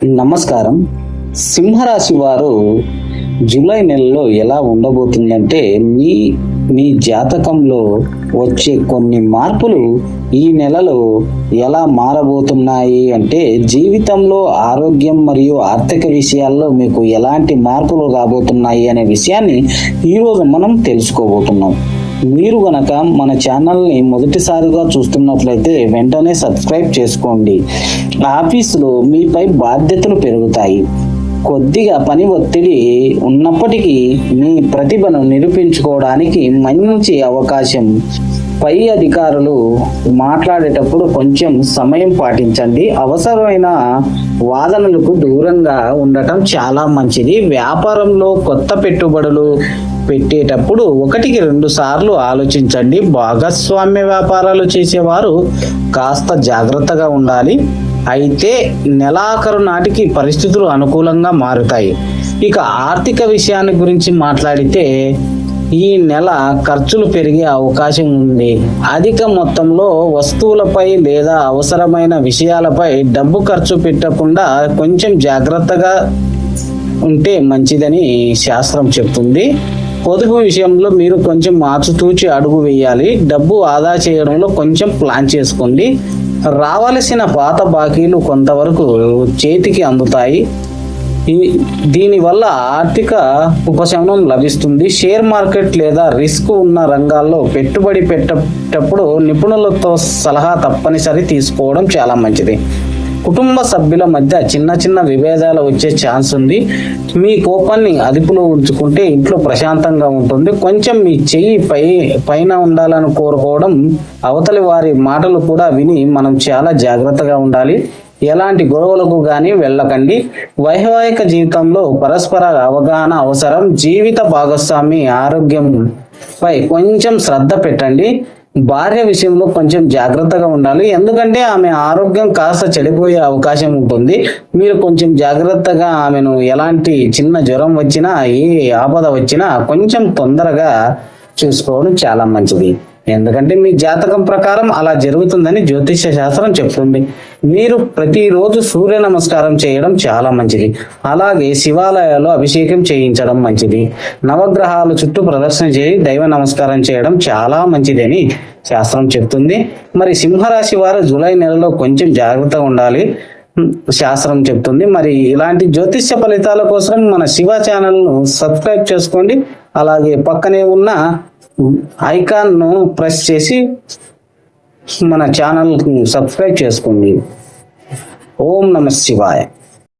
నమస్కారం. సింహరాశి వారు జూలై నెలలో ఎలా ఉండబోతుందంటే మీ జాతకంలో వచ్చే కొన్ని మార్పులు ఈ నెలలో ఎలా మారబోతున్నాయి అంటే జీవితంలో ఆరోగ్యం మరియు ఆర్థిక విషయాల్లో మీకు ఎలాంటి మార్పులు రాబోతున్నాయి అనే విషయాన్ని ఈరోజు మనం తెలుసుకోబోతున్నాం. మీరు గనక మన ఛానల్ని మొదటిసారిగా చూస్తున్నట్లయితే వెంటనే సబ్స్క్రైబ్ చేసుకోండి. ఆఫీసులో మీపై బాధ్యతలు పెరుగుతాయి. కొద్దిగా పని ఒత్తిడి ఉన్నప్పటికీ మీ ప్రతిభను నిరూపించుకోవడానికి మంచి అవకాశం. పై అధికారులు మాట్లాడేటప్పుడు కొంచెం సమయం పాటించండి. అవసరమైన వాదనలకు దూరంగా ఉండటం చాలా మంచిది. వ్యాపారంలో కొత్త పెట్టుబడులు పెట్టేటప్పుడు 1-2 సార్లు ఆలోచించండి. భాగస్వామ్య వ్యాపారాలు చేసేవారు కాస్త జాగ్రత్తగా ఉండాలి. అయితే నెలాఖరు నాటికి పరిస్థితులు అనుకూలంగా మారుతాయి. ఇక ఆర్థిక విషయాన్ని గురించి మాట్లాడితే ఈ నెల ఖర్చులు పెరిగే అవకాశం ఉంది. అధిక మొత్తంలో వస్తువులపై లేదా అవసరమైన విషయాలపై డబ్బు ఖర్చు పెట్టకుండా కొంచెం జాగ్రత్తగా ఉంటే మంచిదని శాస్త్రం చెప్తుంది. పొదుపు విషయంలో మీరు కొంచెం ఆచితూచి అడుగు వేయాలి. డబ్బు ఆదా చేయడంలో కొంచెం ప్లాన్ చేసుకోండి. రావలసిన పాత బాకీలు కొంతవరకు చేతికి అందుతాయి. దీనివల్ల ఆర్థిక ఉపశమనం లభిస్తుంది. షేర్ మార్కెట్ లేదా రిస్క్ ఉన్న రంగాల్లో పెట్టుబడి పెట్టేటప్పుడు నిపుణులతో సలహా తప్పనిసరి తీసుకోవడం చాలా మంచిది. కుటుంబ సభ్యుల మధ్య చిన్న విభేదాలు వచ్చే ఛాన్స్ ఉంది. మీ కోపాన్ని అదుపులో ఉంచుకుంటే ఇంట్లో ప్రశాంతంగా ఉంటుంది. కొంచెం మీ చెయ్యి పైన ఉండాలని కోరుకోవడం, అవతలి వారి మాటలు కూడా విని మనం చాలా జాగ్రత్తగా ఉండాలి. ఎలాంటి గొడవలకు కానీ వెళ్ళకండి. వైవాహిక జీవితంలో పరస్పర అవగాహన అవసరం. జీవిత భాగస్వామి ఆరోగ్యంపై కొంచెం శ్రద్ధ పెట్టండి. భార్య విషయంలో కొంచెం జాగ్రత్తగా ఉండాలి, ఎందుకంటే ఆమె ఆరోగ్యం కాస్త చెడిపోయే అవకాశం ఉంటుంది. మీరు కొంచెం జాగ్రత్తగా ఆమెను ఎలాంటి చిన్న జ్వరం వచ్చినా ఏ ఆపద వచ్చినా కొంచెం తొందరగా చూసుకోవడం చాలా మంచిది. ఎందుకంటే మీ జాతకం ప్రకారం అలా జరుగుతుందని జ్యోతిష్య శాస్త్రం చెప్తుంది. మీరు ప్రతిరోజు సూర్య నమస్కారం చేయడం చాలా మంచిది. అలాగే శివాలయాల్లో అభిషేకం చేయించడం మంచిది. నవగ్రహాల చుట్టూ ప్రదర్శన చేయి దైవ నమస్కారం చేయడం చాలా మంచిది అని శాస్త్రం చెప్తుంది. మరి సింహరాశి వారు జూలై నెలలో కొంచెం జాగ్రత్తగా ఉండాలి శాస్త్రం చెప్తుంది. మరి ఇలాంటి జ్యోతిష్య ఫలితాల కోసం మన శివ ఛానల్ను సబ్స్క్రైబ్ చేసుకోండి. అలాగే పక్కనే ఉన్న ఐకాన్ను ప్రెస్ చేసి మన ఛానల్కి సబ్స్క్రైబ్ చేసుకోండి. ఓం నమః శివాయ.